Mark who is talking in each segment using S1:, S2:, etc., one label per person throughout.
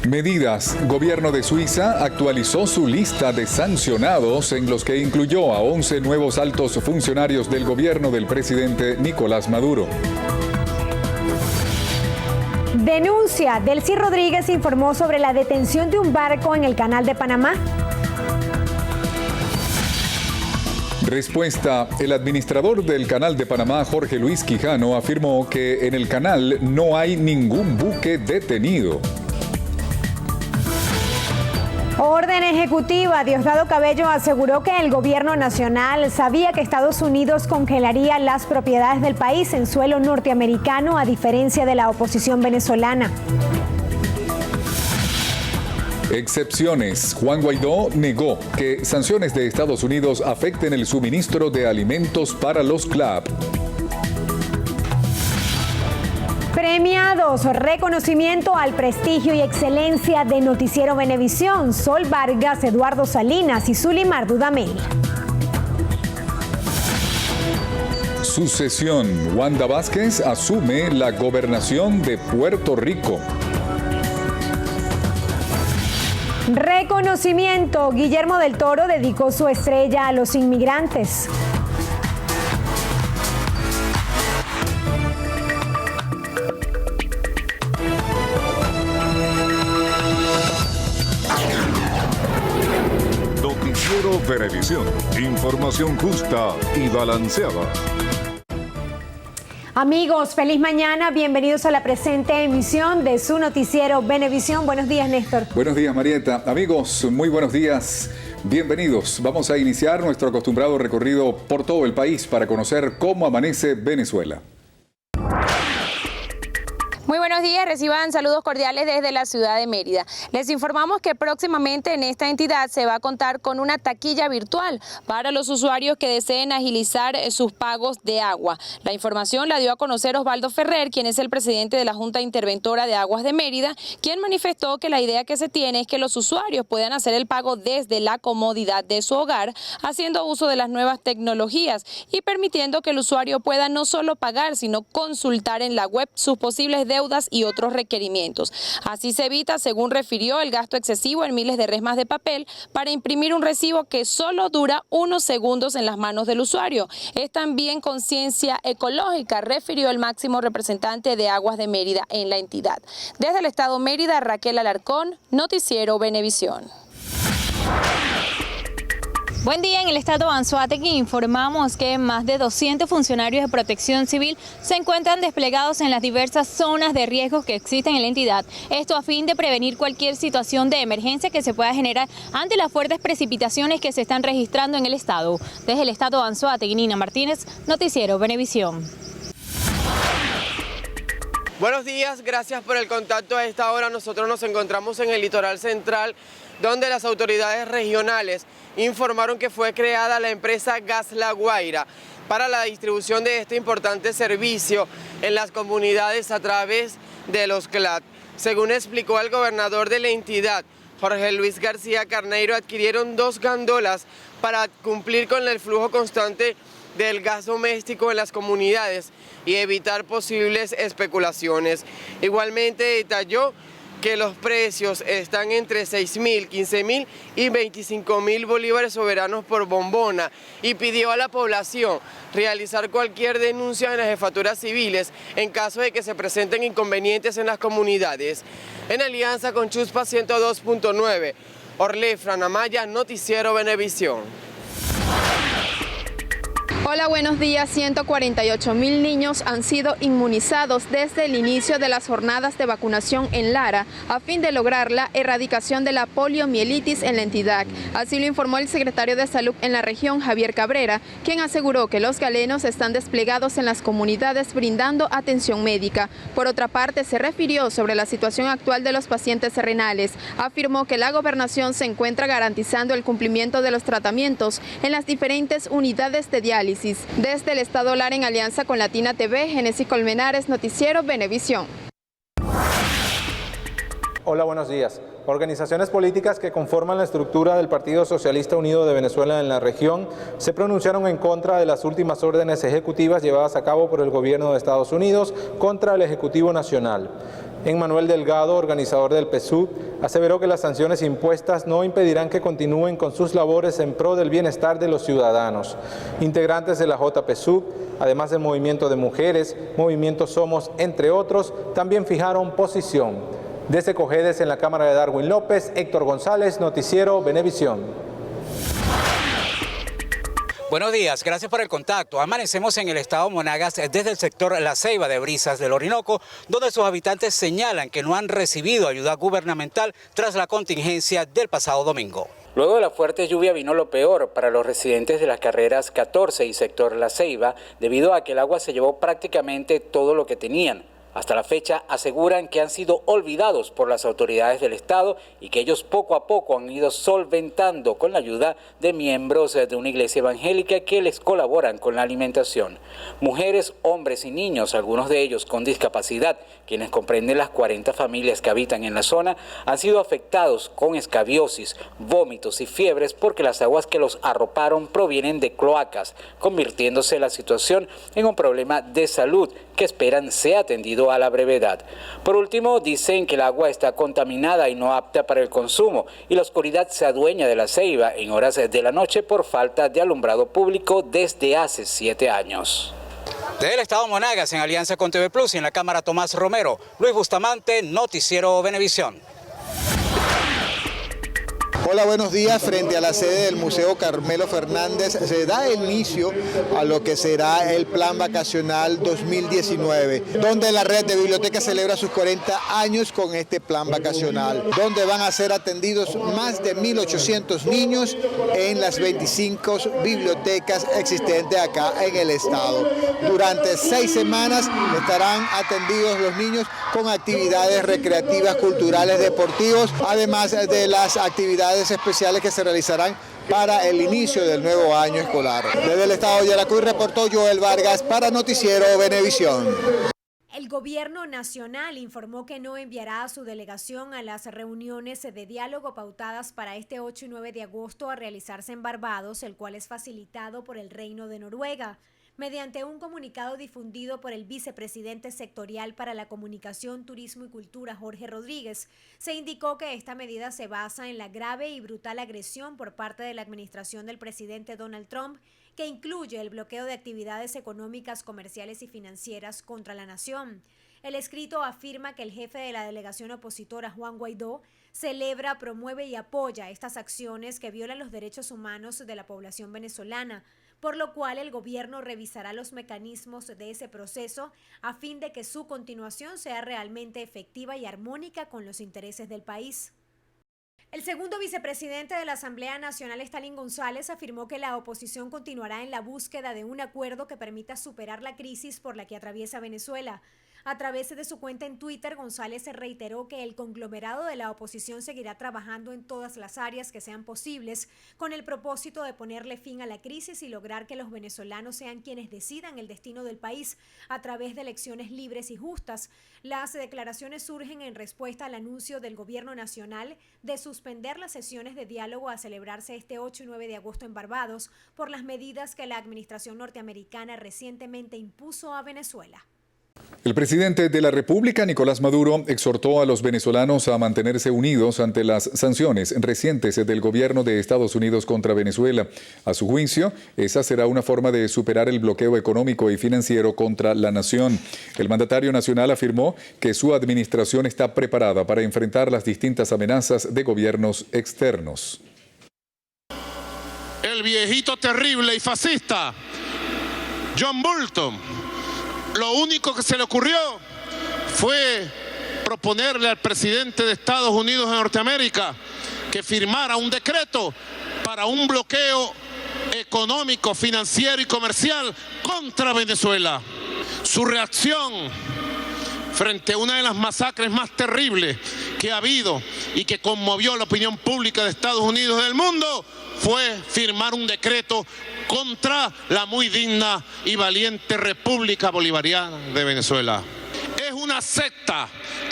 S1: Medidas. Gobierno de Suiza actualizó su lista de sancionados, en los que incluyó a 11 nuevos altos funcionarios del gobierno del presidente Nicolás Maduro.
S2: Denuncia. Delcy Rodríguez informó sobre la detención de un barco en el Canal de Panamá.
S1: Respuesta. El administrador del Canal de Panamá, Jorge Luis Quijano, afirmó que en el canal no hay ningún buque detenido.
S2: Orden ejecutiva. Diosdado Cabello aseguró que el gobierno nacional sabía que Estados Unidos congelaría las propiedades del país en suelo norteamericano, a diferencia de la oposición venezolana.
S1: Excepciones. Juan Guaidó negó que sanciones de Estados Unidos afecten el suministro de alimentos para los CLAP.
S2: Premiados. Reconocimiento al prestigio y excelencia de Noticiero Venevisión. Sol Vargas, Eduardo Salinas y Zulimar Dudamel.
S1: Sucesión. Wanda Vázquez asume la gobernación de Puerto Rico.
S2: Reconocimiento. Guillermo del Toro dedicó su estrella a los inmigrantes.
S3: Noticiero Venevisión. Información justa y balanceada.
S2: Amigos, feliz mañana. Bienvenidos a la presente emisión de su noticiero Venevisión. Buenos días, Néstor.
S1: Buenos días, Marieta. Amigos, muy buenos días. Bienvenidos. Vamos a iniciar nuestro acostumbrado recorrido por todo el país para conocer cómo amanece Venezuela.
S4: Muy buenos días, reciban saludos cordiales desde la ciudad de Mérida. Les informamos que próximamente en esta entidad se va a contar con una taquilla virtual para los usuarios que deseen agilizar sus pagos de agua. La información la dio a conocer Osvaldo Ferrer, quien es el presidente de la Junta Interventora de Aguas de Mérida, quien manifestó que la idea que se tiene es que los usuarios puedan hacer el pago desde la comodidad de su hogar, haciendo uso de las nuevas tecnologías y permitiendo que el usuario pueda no solo pagar, sino consultar en la web sus posibles deudas y otros requerimientos. Así se evita, según refirió, el gasto excesivo en miles de resmas de papel para imprimir un recibo que solo dura unos segundos en las manos del usuario. Es también conciencia ecológica, refirió el máximo representante de Aguas de Mérida en la entidad. Desde el estado Mérida, Raquel Alarcón, Noticiero Venevisión.
S5: Buen día. En el estado Anzoátegui informamos que más de 200 funcionarios de protección civil se encuentran desplegados en las diversas zonas de riesgos que existen en la entidad. Esto a fin de prevenir cualquier situación de emergencia que se pueda generar ante las fuertes precipitaciones que se están registrando en el estado. Desde el estado Anzoátegui, Nina Martínez, Noticiero Venevisión.
S6: Buenos días, gracias por el contacto. A esta hora nosotros nos encontramos en el litoral central, donde las autoridades regionales informaron que fue creada la empresa Gas La Guaira para la distribución de este importante servicio en las comunidades a través de los CLAT. Según explicó el gobernador de la entidad, Jorge Luis García Carneiro, adquirieron 2 gandolas para cumplir con el flujo constante del gas doméstico en las comunidades y evitar posibles especulaciones. Igualmente detalló que los precios están entre 6.000, 15.000 y 25.000 bolívares soberanos por bombona y pidió a la población realizar cualquier denuncia en las jefaturas civiles en caso de que se presenten inconvenientes en las comunidades. En alianza con Chuspa 102.9, Orle Franamaya, Noticiero Venevisión.
S7: Hola, buenos días. 148.000 niños han sido inmunizados desde el inicio de las jornadas de vacunación en Lara a fin de lograr la erradicación de la poliomielitis en la entidad. Así lo informó el secretario de Salud en la región, Javier Cabrera, quien aseguró que los galenos están desplegados en las comunidades brindando atención médica. Por otra parte, se refirió sobre la situación actual de los pacientes renales. Afirmó que la gobernación se encuentra garantizando el cumplimiento de los tratamientos en las diferentes unidades de diálisis. Desde el estado Lara, en alianza con Latina TV, Génesis Colmenares, Noticiero Venevisión.
S8: Hola, buenos días. Organizaciones políticas que conforman la estructura del Partido Socialista Unido de Venezuela en la región se pronunciaron en contra de las últimas órdenes ejecutivas llevadas a cabo por el gobierno de Estados Unidos contra el Ejecutivo Nacional. Emmanuel Delgado, organizador del PSUV, aseveró que las sanciones impuestas no impedirán que continúen con sus labores en pro del bienestar de los ciudadanos. Integrantes de la JPSUV, además del Movimiento de Mujeres, Movimiento Somos, entre otros, también fijaron posición. Desde Cojedes, en la Cámara de Darwin López, Héctor González, Noticiero Venevisión.
S9: Buenos días, gracias por el contacto. Amanecemos en el estado Monagas desde el sector La Ceiba de Brisas del Orinoco, donde sus habitantes señalan que no han recibido ayuda gubernamental tras la contingencia del pasado domingo. Luego de la fuerte lluvia vino lo peor para los residentes de las carreras 14 y sector La Ceiba, debido a que el agua se llevó prácticamente todo lo que tenían. Hasta la fecha aseguran que han sido olvidados por las autoridades del Estado y que ellos poco a poco han ido solventando con la ayuda de miembros de una iglesia evangélica que les colaboran con la alimentación. Mujeres, hombres y niños, algunos de ellos con discapacidad, quienes comprenden las 40 familias que habitan en la zona, han sido afectados con escabiosis, vómitos y fiebres porque las aguas que los arroparon provienen de cloacas, convirtiéndose la situación en un problema de salud que esperan sea atendido a la brevedad. Por último, dicen que el agua está contaminada y no apta para el consumo y la oscuridad se adueña de La Ceiba en horas de la noche por falta de alumbrado público desde hace 7 años. Desde el estado Monagas, en alianza con TV Plus y en la Cámara Tomás Romero, Luis Bustamante, Noticiero Venevisión.
S10: Hola, buenos días. Frente a la sede del Museo Carmelo Fernández se da el inicio a lo que será el Plan Vacacional 2019, donde la red de bibliotecas celebra sus 40 años con este plan vacacional, donde van a ser atendidos más de 1.800 niños en las 25 bibliotecas existentes acá en el estado. Durante 6 semanas estarán atendidos los niños con actividades recreativas, culturales, deportivos, además de las actividades especiales que se realizarán para el inicio del nuevo año escolar. Desde el estado de Yaracuy reportó Joel Vargas para Noticiero Venevisión.
S2: El gobierno nacional informó que no enviará a su delegación a las reuniones de diálogo pautadas para este 8 y 9 de agosto a realizarse en Barbados, el cual es facilitado por el Reino de Noruega. Mediante un comunicado difundido por el vicepresidente sectorial para la comunicación, turismo y cultura, Jorge Rodríguez, se indicó que esta medida se basa en la grave y brutal agresión por parte de la administración del presidente Donald Trump, que incluye el bloqueo de actividades económicas, comerciales y financieras contra la nación. El escrito afirma que el jefe de la delegación opositora, Juan Guaidó, celebra, promueve y apoya estas acciones que violan los derechos humanos de la población venezolana, por lo cual el gobierno revisará los mecanismos de ese proceso a fin de que su continuación sea realmente efectiva y armónica con los intereses del país. El segundo vicepresidente de la Asamblea Nacional, Stalin González, afirmó que la oposición continuará en la búsqueda de un acuerdo que permita superar la crisis por la que atraviesa Venezuela. A través de su cuenta en Twitter, González reiteró que el conglomerado de la oposición seguirá trabajando en todas las áreas que sean posibles con el propósito de ponerle fin a la crisis y lograr que los venezolanos sean quienes decidan el destino del país a través de elecciones libres y justas. Las declaraciones surgen en respuesta al anuncio del gobierno nacional de suspender las sesiones de diálogo a celebrarse este 8 y 9 de agosto en Barbados por las medidas que la administración norteamericana recientemente impuso a Venezuela.
S1: El presidente de la República, Nicolás Maduro, exhortó a los venezolanos a mantenerse unidos ante las sanciones recientes del gobierno de Estados Unidos contra Venezuela. A su juicio, esa será una forma de superar el bloqueo económico y financiero contra la nación. El mandatario nacional afirmó que su administración está preparada para enfrentar las distintas amenazas de gobiernos externos.
S11: El viejito terrible y fascista, John Bolton, lo único que se le ocurrió fue proponerle al presidente de Estados Unidos de Norteamérica que firmara un decreto para un bloqueo económico, financiero y comercial contra Venezuela. Su reacción frente a una de las masacres más terribles que ha habido y que conmovió la opinión pública de Estados Unidos y del mundo fue firmar un decreto contra la muy digna y valiente República Bolivariana de Venezuela. Es una una secta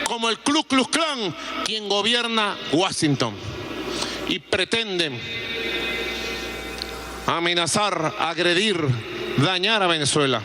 S11: como el Ku Klux Klan quien gobierna Washington y pretenden amenazar, agredir, dañar a Venezuela.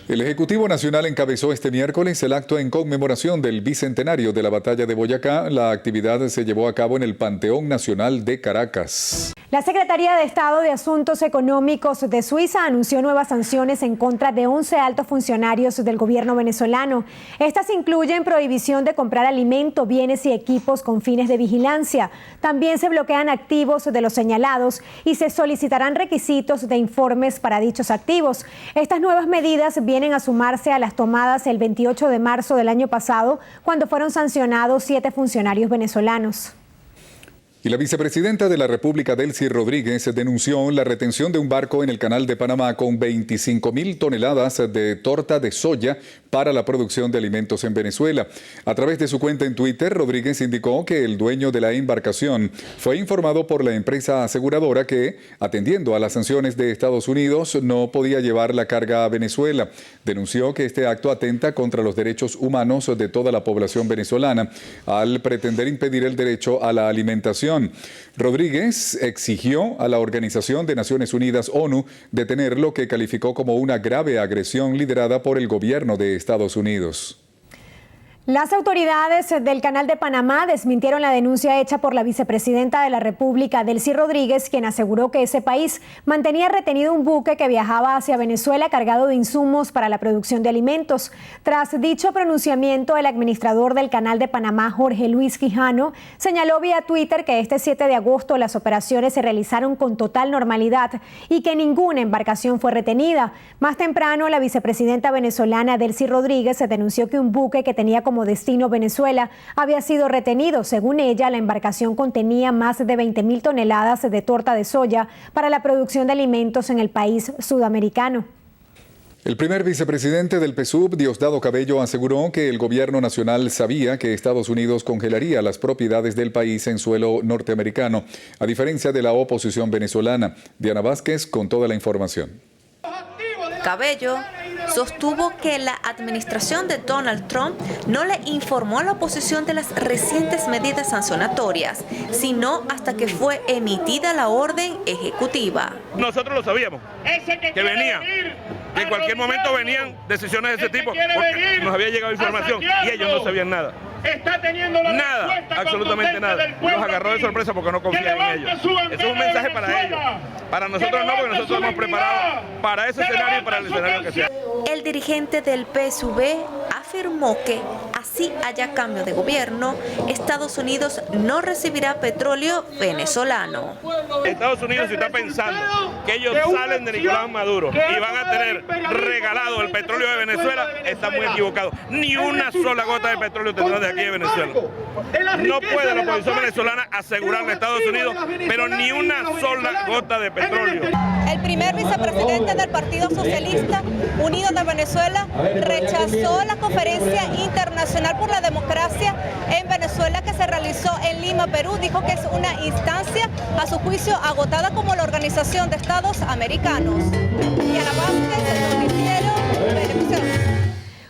S1: El Ejecutivo Nacional encabezó este miércoles el acto en conmemoración del bicentenario de la Batalla de Boyacá. La actividad se llevó a cabo en el Panteón Nacional de Caracas.
S2: La Secretaría de Estado de Asuntos Económicos de Suiza anunció nuevas sanciones en contra de 11 altos funcionarios del gobierno venezolano. Estas incluyen prohibición de comprar alimento, bienes y equipos con fines de vigilancia. También se bloquean activos de los señalados y se solicitarán requisitos de informes para dichos activos. Estas nuevas medidas vienen a sumarse a las tomadas el 28 de marzo del año pasado, cuando fueron sancionados 7 funcionarios venezolanos.
S1: Y la vicepresidenta de la República, Delcy Rodríguez, denunció la retención de un barco en el Canal de Panamá con 25.000 toneladas de torta de soya para la producción de alimentos en Venezuela. A través de su cuenta en Twitter, Rodríguez indicó que el dueño de la embarcación fue informado por la empresa aseguradora que, atendiendo a las sanciones de Estados Unidos, no podía llevar la carga a Venezuela. Denunció que este acto atenta contra los derechos humanos de toda la población venezolana al pretender impedir el derecho a la alimentación. Rodríguez exigió a la Organización de Naciones Unidas, ONU, detener lo que calificó como una grave agresión liderada por el gobierno de Estados Unidos.
S2: Las autoridades del Canal de Panamá desmintieron la denuncia hecha por la vicepresidenta de la República, Delcy Rodríguez, quien aseguró que ese país mantenía retenido un buque que viajaba hacia Venezuela cargado de insumos para la producción de alimentos. Tras dicho pronunciamiento, el administrador del Canal de Panamá, Jorge Luis Quijano, señaló vía Twitter que este 7 de agosto las operaciones se realizaron con total normalidad y que ninguna embarcación fue retenida. Más temprano, la vicepresidenta venezolana Delcy Rodríguez denunció que un buque que tenía como destino Venezuela había sido retenido. Según ella, la embarcación contenía más de 20.000 toneladas de torta de soya para la producción de alimentos en el país sudamericano.
S1: El primer vicepresidente del PSUV, Diosdado Cabello, aseguró que el gobierno nacional sabía que Estados Unidos congelaría las propiedades del país en suelo norteamericano, a diferencia de la oposición venezolana. Diana Vázquez con toda la información.
S12: Cabello sostuvo que la administración de Donald Trump no le informó a la oposición de las recientes medidas sancionatorias, sino hasta que fue emitida la orden ejecutiva.
S13: Nosotros lo sabíamos, que venía, que en cualquier momento venían decisiones de ese tipo, porque nos había llegado información y ellos no sabían nada. Está teniendo nada, absolutamente nada. Nos agarró de sorpresa porque no confían en ellos. Eso es un mensaje para ellos. Para nosotros no, porque nosotros estamos preparados para ese escenario y para el escenario que sea.
S12: El dirigente del PSUV afirmó que, así haya cambio de gobierno, Estados Unidos no recibirá petróleo venezolano.
S13: Estados Unidos se está pensando que ellos salen de Nicolás Maduro y van a tener regalado el petróleo de Venezuela, está muy equivocado. Ni una sola gota de petróleo tendrán de aquí de Venezuela. No puede la oposición venezolana asegurarle a Estados Unidos, pero ni una sola gota de petróleo.
S14: El primer vicepresidente del Partido Socialista Unido de Venezuela rechazó la Conferencia Internacional por la Democracia en Venezuela que se realizó en Lima, Perú. Dijo que es una instancia, a su juicio, agotada como la Organización de Estados Americanos. Diana Vázquez, Noticiero Venevisión.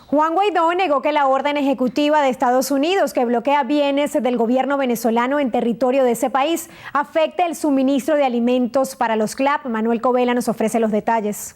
S2: Juan Guaidó negó que la orden ejecutiva de Estados Unidos que bloquea bienes del gobierno venezolano en territorio de ese país afecte el suministro de alimentos para los CLAP. Manuel Covela nos ofrece los detalles.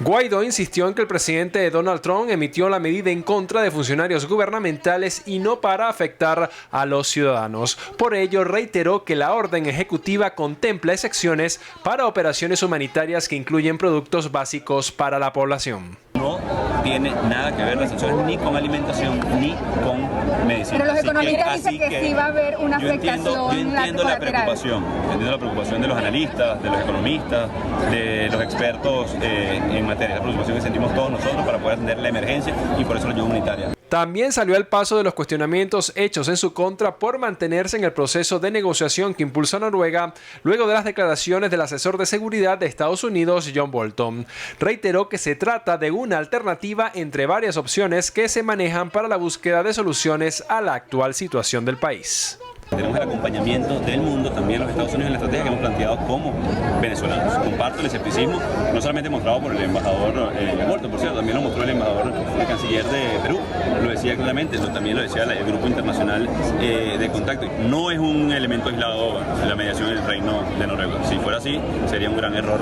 S15: Guaidó insistió en que el presidente Donald Trump emitió la medida en contra de funcionarios gubernamentales y no para afectar a los ciudadanos. Por ello, reiteró que la orden ejecutiva contempla excepciones para operaciones humanitarias que incluyen productos básicos para la población.
S16: No tiene nada que ver las sanciones ni con alimentación ni con medicina.
S17: Pero los economistas dicen que sí va a haber una afectación.
S16: Yo entiendo la preocupación de los analistas, de los economistas, de los expertos en materia, la preocupación que sentimos todos nosotros para poder atender la emergencia y por eso la ayuda humanitaria.
S15: También salió al paso de los cuestionamientos hechos en su contra por mantenerse en el proceso de negociación que impulsa Noruega luego de las declaraciones del asesor de seguridad de Estados Unidos, John Bolton. Reiteró que se trata de una alternativa entre varias opciones que se manejan para la búsqueda de soluciones a la actual situación del país.
S16: Tenemos el acompañamiento del mundo, también los Estados Unidos, en la estrategia que hemos planteado como venezolanos. Comparto el escepticismo, no solamente mostrado por el embajador Bolton, por cierto, también lo mostró el canciller de Perú, lo decía claramente, también lo decía el Grupo Internacional de Contacto. No es un elemento aislado en la mediación del Reino de Noruega. Si fuera así, sería un gran error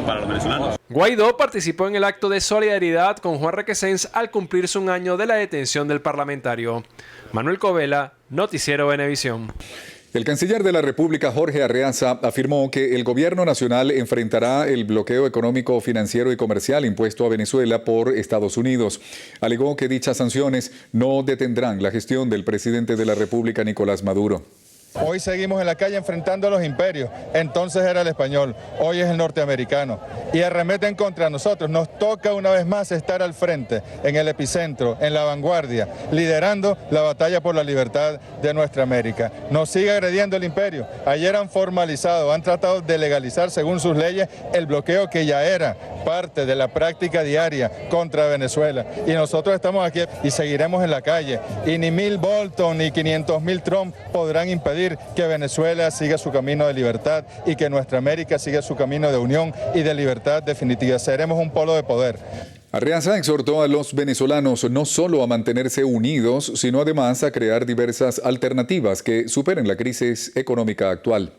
S16: para los venezolanos.
S15: Guaidó participó en el acto de solidaridad con Juan Requesens al cumplirse un año de la detención del parlamentario. Manuel Covela, Noticiero Venevisión.
S1: El canciller de la República, Jorge Arreaza, afirmó que el gobierno nacional enfrentará el bloqueo económico, financiero y comercial impuesto a Venezuela por Estados Unidos. Alegó que dichas sanciones no detendrán la gestión del presidente de la República, Nicolás Maduro.
S18: Hoy seguimos en la calle enfrentando a los imperios. Entonces era el español, hoy es el norteamericano. Y arremeten contra nosotros. Nos toca una vez más estar al frente, en el epicentro, en la vanguardia, liderando la batalla por la libertad de nuestra América. Nos sigue agrediendo el imperio. Ayer han formalizado, han tratado de legalizar según sus leyes el bloqueo que ya era parte de la práctica diaria contra Venezuela. Y nosotros estamos aquí y seguiremos en la calle. Y ni 1000 Bolton ni 500.000 Trump podrán impedir que Venezuela siga su camino de libertad y que nuestra América siga su camino de unión y de libertad definitiva. Seremos un polo de poder.
S1: Arreaza exhortó a los venezolanos no solo a mantenerse unidos, sino además a crear diversas alternativas que superen la crisis económica actual.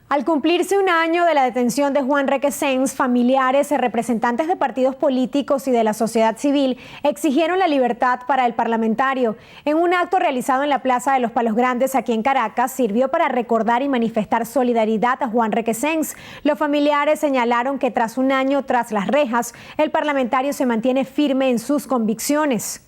S2: Al cumplirse un año de la detención de Juan Requesens, familiares, representantes de partidos políticos y de la sociedad civil exigieron la libertad para el parlamentario. En un acto realizado en la Plaza de los Palos Grandes, aquí en Caracas, sirvió para recordar y manifestar solidaridad a Juan Requesens. Los familiares señalaron que tras un año tras las rejas, el parlamentario se mantiene firme en sus convicciones.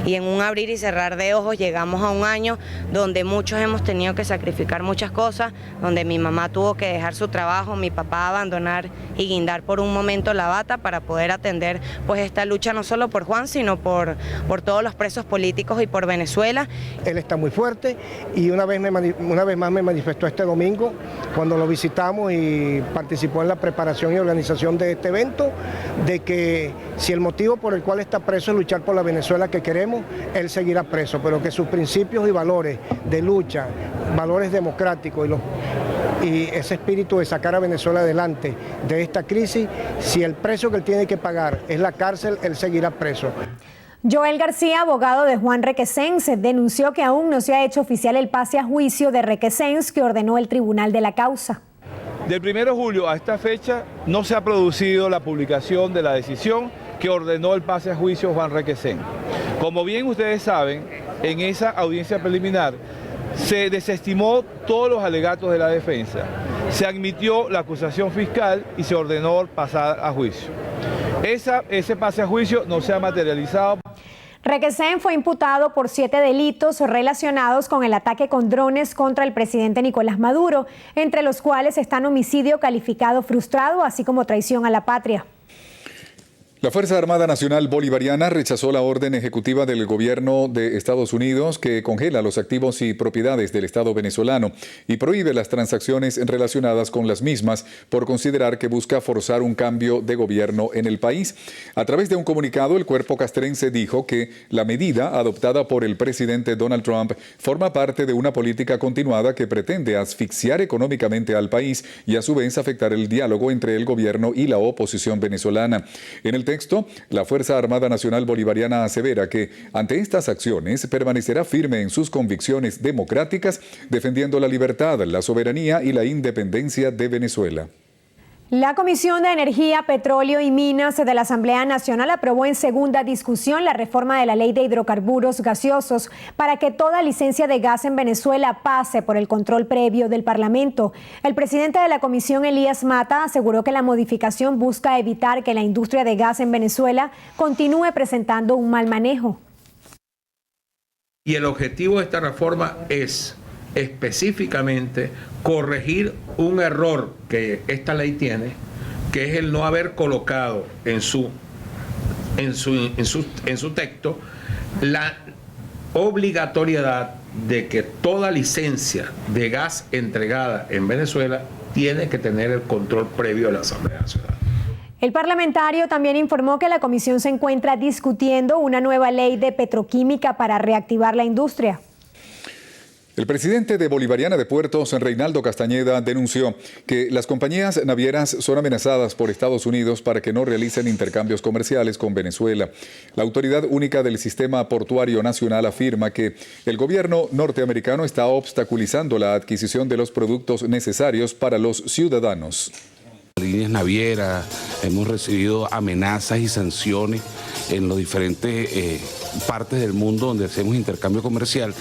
S19: Y en un abrir y cerrar de ojos llegamos a un año donde muchos hemos tenido que sacrificar muchas cosas, donde mi mamá tuvo que dejar su trabajo, mi papá abandonar y guindar por un momento la bata para poder atender pues esta lucha no solo por Juan, sino por todos los presos políticos y por Venezuela.
S20: Él está muy fuerte y una vez más me manifestó este domingo cuando lo visitamos y participó en la preparación y organización de este evento, de que si el motivo por el cual está preso es luchar por la Venezuela que queremos, él seguirá preso, pero que sus principios y valores de lucha, valores democráticos y ese espíritu de sacar a Venezuela adelante de esta crisis, si el precio que él tiene que pagar es la cárcel, él seguirá preso.
S2: Joel García, abogado de Juan Requesens, denunció que aún no se ha hecho oficial el pase a juicio de Requesens que ordenó el tribunal de la causa.
S21: Del 1 de julio a esta fecha no se ha producido la publicación de la decisión que ordenó el pase a juicio Juan Requesens. Como bien ustedes saben, en esa audiencia preliminar se desestimó todos los alegatos de la defensa, se admitió la acusación fiscal y se ordenó pasar a juicio. Ese pase a juicio no se ha materializado.
S2: Requesens fue imputado por 7 delitos relacionados con el ataque con drones contra el presidente Nicolás Maduro, entre los cuales están homicidio calificado frustrado, así como traición a la patria.
S1: La Fuerza Armada Nacional Bolivariana rechazó la orden ejecutiva del gobierno de Estados Unidos que congela los activos y propiedades del Estado venezolano y prohíbe las transacciones relacionadas con las mismas por considerar que busca forzar un cambio de gobierno en el país. A través de un comunicado, el cuerpo castrense dijo que la medida adoptada por el presidente Donald Trump forma parte de una política continuada que pretende asfixiar económicamente al país y a su vez afectar el diálogo entre el gobierno y la oposición venezolana. En el texto, la Fuerza Armada Nacional Bolivariana asevera que ante estas acciones permanecerá firme en sus convicciones democráticas, defendiendo la libertad, la soberanía y la independencia de Venezuela.
S2: La Comisión de Energía, Petróleo y Minas de la Asamblea Nacional aprobó en segunda discusión la reforma de la Ley de Hidrocarburos Gaseosos para que toda licencia de gas en Venezuela pase por el control previo del Parlamento. El presidente de la comisión, Elías Mata, aseguró que la modificación busca evitar que la industria de gas en Venezuela continúe presentando un mal manejo.
S22: Y el objetivo de esta reforma es específicamente corregir un error que esta ley tiene, que es el no haber colocado en su texto la obligatoriedad de que toda licencia de gas entregada en Venezuela tiene que tener el control previo de la Asamblea Nacional.
S2: El parlamentario también informó que la comisión se encuentra discutiendo una nueva ley de petroquímica para reactivar la industria.
S1: El presidente de Bolivariana de Puertos, Reinaldo Castañeda, denunció que las compañías navieras son amenazadas por Estados Unidos para que no realicen intercambios comerciales con Venezuela. La Autoridad Única del Sistema Portuario Nacional afirma que el gobierno norteamericano está obstaculizando la adquisición de los productos necesarios para los ciudadanos.
S3: Líneas navieras, hemos recibido amenazas y sanciones en los diferentes partes del mundo donde hacemos intercambio comercial.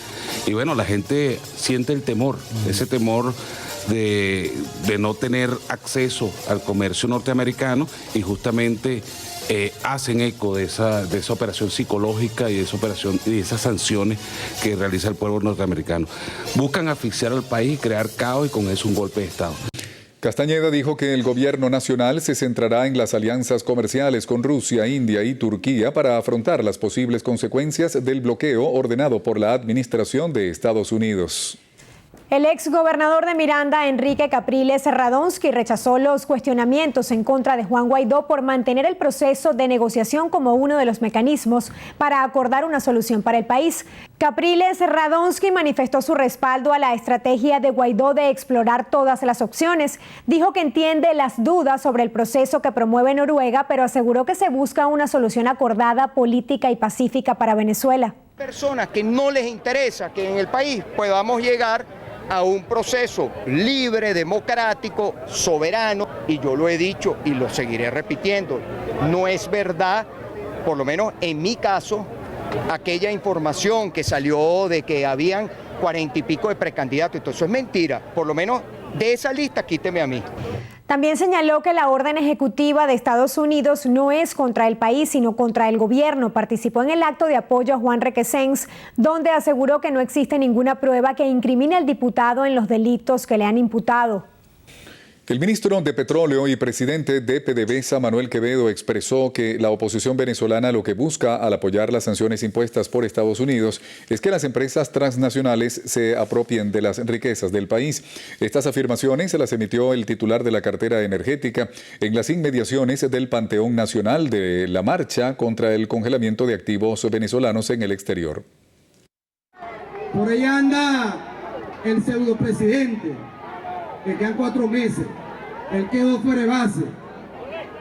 S3: Y bueno, la gente siente el temor, ese temor de no tener acceso al comercio norteamericano y justamente hacen eco de esa operación psicológica y de esa operación y de esas sanciones que realiza el pueblo norteamericano. Buscan asfixiar al país, crear caos y con eso un golpe de Estado.
S1: Castañeda dijo que el gobierno nacional se centrará en las alianzas comerciales con Rusia, India y Turquía para afrontar las posibles consecuencias del bloqueo ordenado por la administración de Estados Unidos.
S2: El exgobernador de Miranda, Enrique Capriles Radonsky, rechazó los cuestionamientos en contra de Juan Guaidó por mantener el proceso de negociación como uno de los mecanismos para acordar una solución para el país. Capriles Radonsky manifestó su respaldo a la estrategia de Guaidó de explorar todas las opciones. Dijo que entiende las dudas sobre el proceso que promueve Noruega, pero aseguró que se busca una solución acordada, política y pacífica para Venezuela.
S4: Personas que no les interesa que en el país podamos llegar a un proceso libre, democrático, soberano, y yo lo he dicho y lo seguiré repitiendo, no es verdad, por lo menos en mi caso, aquella información que salió de que habían 40 y pico de precandidatos, entonces es mentira, por lo menos de esa lista quíteme a mí.
S2: También señaló que la orden ejecutiva de Estados Unidos no es contra el país, sino contra el gobierno. Participó en el acto de apoyo a Juan Requesens, donde aseguró que no existe ninguna prueba que incrimine al diputado en los delitos que le han imputado.
S1: El ministro de Petróleo y presidente de PDVSA, Manuel Quevedo, expresó que la oposición venezolana lo que busca al apoyar las sanciones impuestas por Estados Unidos es que las empresas transnacionales se apropien de las riquezas del país. Estas afirmaciones se las emitió el titular de la cartera energética en las inmediaciones del Panteón Nacional de la marcha contra el congelamiento de activos venezolanos en el exterior.
S23: Por allá anda el pseudopresidente, que quedan 4 meses, él quedó fuera de base,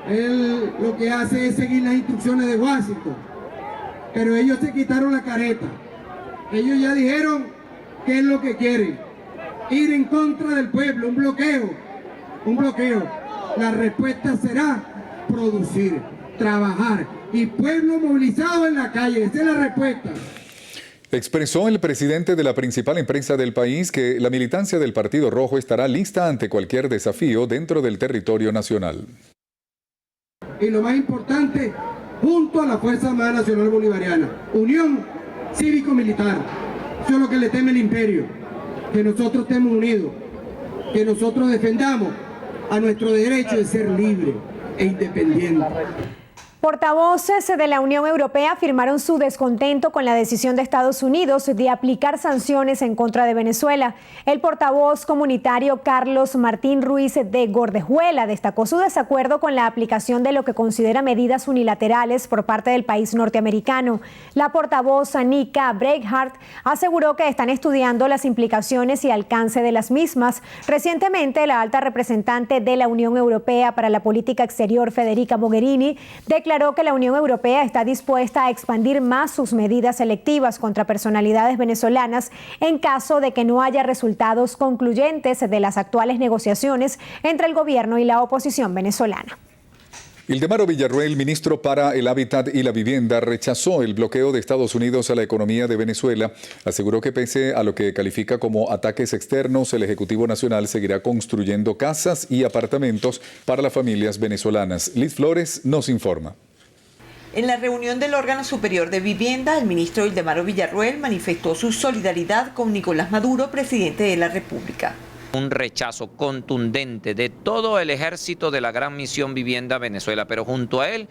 S23: él lo que hace es seguir las instrucciones de Washington, pero ellos se quitaron la careta, ellos ya dijeron qué es lo que quieren, ir en contra del pueblo, un bloqueo, la respuesta será producir, trabajar y pueblo movilizado en la calle, esa es la respuesta.
S1: Expresó el presidente de la principal empresa del país que la militancia del Partido Rojo estará lista ante cualquier desafío dentro del territorio nacional.
S23: Y lo más importante, junto a la Fuerza Armada Nacional Bolivariana, unión cívico-militar. Eso es lo que le teme el imperio, que nosotros estemos unidos, que nosotros defendamos a nuestro derecho de ser libre e independiente.
S2: Portavoces de la Unión Europea afirmaron su descontento con la decisión de Estados Unidos de aplicar sanciones en contra de Venezuela. El portavoz comunitario Carlos Martín Ruiz de Gordejuela destacó su desacuerdo con la aplicación de lo que considera medidas unilaterales por parte del país norteamericano. La portavoz Annika Breithardt aseguró que están estudiando las implicaciones y alcance de las mismas. Recientemente, la alta representante de la Unión Europea para la Política Exterior, Federica Mogherini, declaró que la Unión Europea está dispuesta a expandir más sus medidas selectivas contra personalidades venezolanas en caso de que no haya resultados concluyentes de las actuales negociaciones entre el gobierno y la oposición venezolana.
S1: Ildemaro Villarroel, ministro para el Hábitat y la Vivienda, rechazó el bloqueo de Estados Unidos a la economía de Venezuela. Aseguró que pese a lo que califica como ataques externos, el Ejecutivo Nacional seguirá construyendo casas y apartamentos para las familias venezolanas. Liz Flores nos informa.
S24: En la reunión del órgano superior de vivienda, el ministro Ildemaro Villarroel manifestó su solidaridad con Nicolás Maduro, presidente de la República.
S25: Un rechazo contundente de todo el ejército de la Gran Misión Vivienda Venezuela, pero junto a él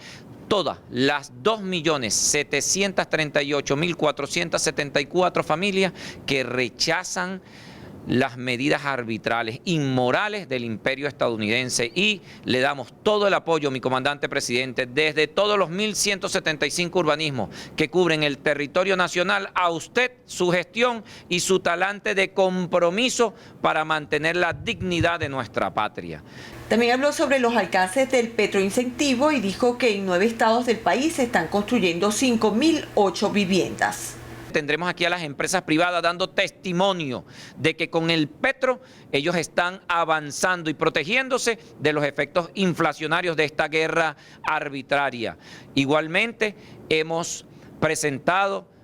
S25: todas las 2.738.474 familias que rechazan las medidas arbitrales, inmorales del imperio estadounidense y le damos todo el apoyo, mi comandante presidente, desde todos los 1.175 urbanismos que cubren el territorio nacional, a usted, su gestión y su talante de compromiso para mantener la dignidad de nuestra patria.
S24: También habló sobre los alcances del petroincentivo y dijo que en 9 estados del país se están construyendo 5.008 viviendas.
S25: Tendremos aquí a las empresas privadas dando testimonio de que con el petro ellos están avanzando y protegiéndose de los efectos inflacionarios de esta guerra arbitraria. Igualmente hemos presentado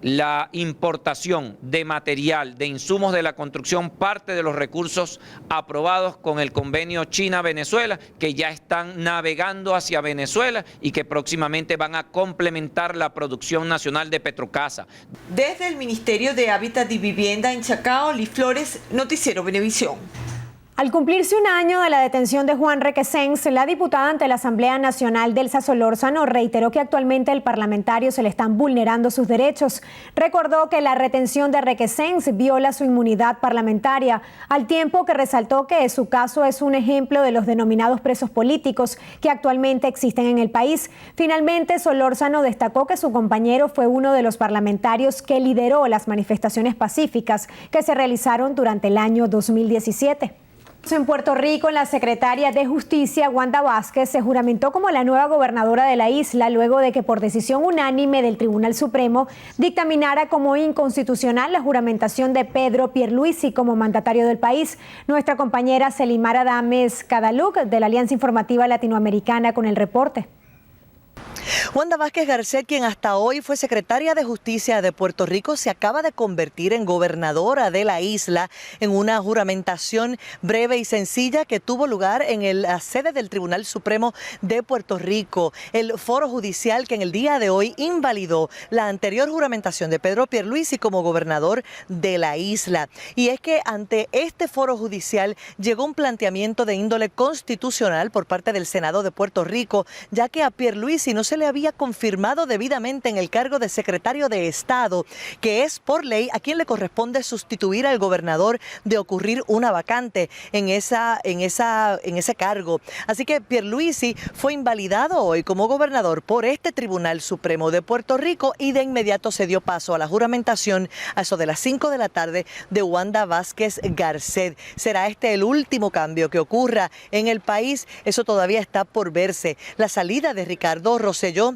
S25: la importación de material, de insumos de la construcción, parte de los recursos aprobados con el convenio China-Venezuela, que ya están navegando hacia Venezuela y que próximamente van a complementar la producción nacional de Petrocasa.
S24: Desde el Ministerio de Hábitat y Vivienda en Chacao, Liz Flores, Noticiero Venevisión.
S2: Al cumplirse un año de la detención de Juan Requesens, la diputada ante la Asamblea Nacional Delsa Solórzano reiteró que actualmente el parlamentario se le están vulnerando sus derechos. Recordó que la retención de Requesens viola su inmunidad parlamentaria, al tiempo que resaltó que su caso es un ejemplo de los denominados presos políticos que actualmente existen en el país. Finalmente, Solórzano destacó que su compañero fue uno de los parlamentarios que lideró las manifestaciones pacíficas que se realizaron durante el año 2017. En Puerto Rico, la secretaria de Justicia, Wanda Vázquez, se juramentó como la nueva gobernadora de la isla luego de que por decisión unánime del Tribunal Supremo dictaminara como inconstitucional la juramentación de Pedro Pierluisi como mandatario del país. Nuestra compañera Selimara Dames Cadaluc de la Alianza Informativa Latinoamericana con el reporte.
S5: Wanda Vázquez Garcet, quien hasta hoy fue secretaria de Justicia de Puerto Rico, se acaba de convertir en gobernadora de la isla en una juramentación breve y sencilla que tuvo lugar en la sede del Tribunal Supremo de Puerto Rico, el foro judicial que en el día de hoy invalidó la anterior juramentación de Pedro Pierluisi como gobernador de la isla. Y es que ante este foro judicial llegó un planteamiento de índole constitucional por parte del Senado de Puerto Rico, ya que a Pierluisi no se le había confirmado debidamente en el cargo de secretario de Estado, que es por ley a quien le corresponde sustituir al gobernador de ocurrir una vacante en ese cargo. Así que Pierluisi fue invalidado hoy como gobernador por este Tribunal Supremo de Puerto Rico y de inmediato se dio paso a la juramentación a eso de las 5 de la tarde de Wanda Vázquez Garcet. ¿Será este el último cambio que ocurra en el país? Eso todavía está por verse. La salida de Ricardo Rosselló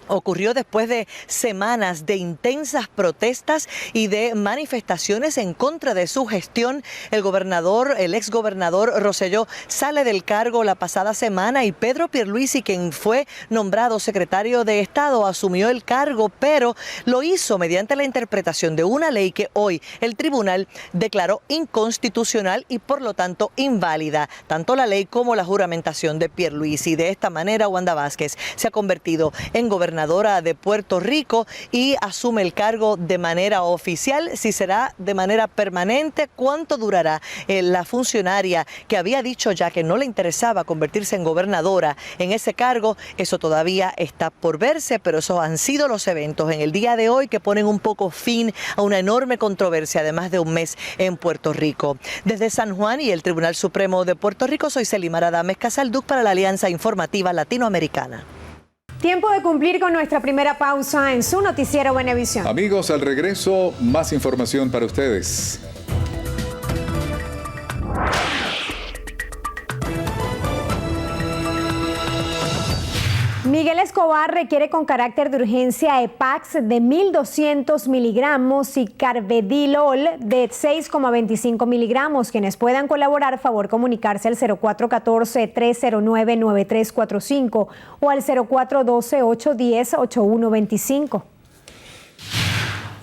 S5: ocurrió después de semanas de intensas protestas y de manifestaciones en contra de su gestión. El exgobernador Rosselló sale del cargo la pasada semana y Pedro Pierluisi, quien fue nombrado secretario de Estado, asumió el cargo, pero lo hizo mediante la interpretación de una ley que hoy el tribunal declaró inconstitucional y por lo tanto inválida, tanto la ley como la juramentación de Pierluisi. De esta manera, Wanda Vázquez se ha convertido en gobernadora de Puerto Rico y asume el cargo de manera oficial. Si será de manera permanente, cuánto durará la funcionaria que había dicho ya que no le interesaba convertirse en gobernadora en ese cargo, eso todavía está por verse, pero esos han sido los eventos en el día de hoy que ponen un poco fin a una enorme controversia de más de un mes en Puerto Rico. Desde San Juan y el Tribunal Supremo de Puerto Rico, soy Selimara Dames Casalduc para la Alianza Informativa Latinoamericana.
S2: Tiempo de cumplir con nuestra primera pausa en su noticiero Venevisión.
S1: Amigos, al regreso, más información para ustedes.
S2: Miguel Escobar requiere con carácter de urgencia EPAX de 1.200 miligramos y Carvedilol de 6,25 miligramos. Quienes puedan colaborar, favor comunicarse al 0414-309-9345 o al 0412-810-8125.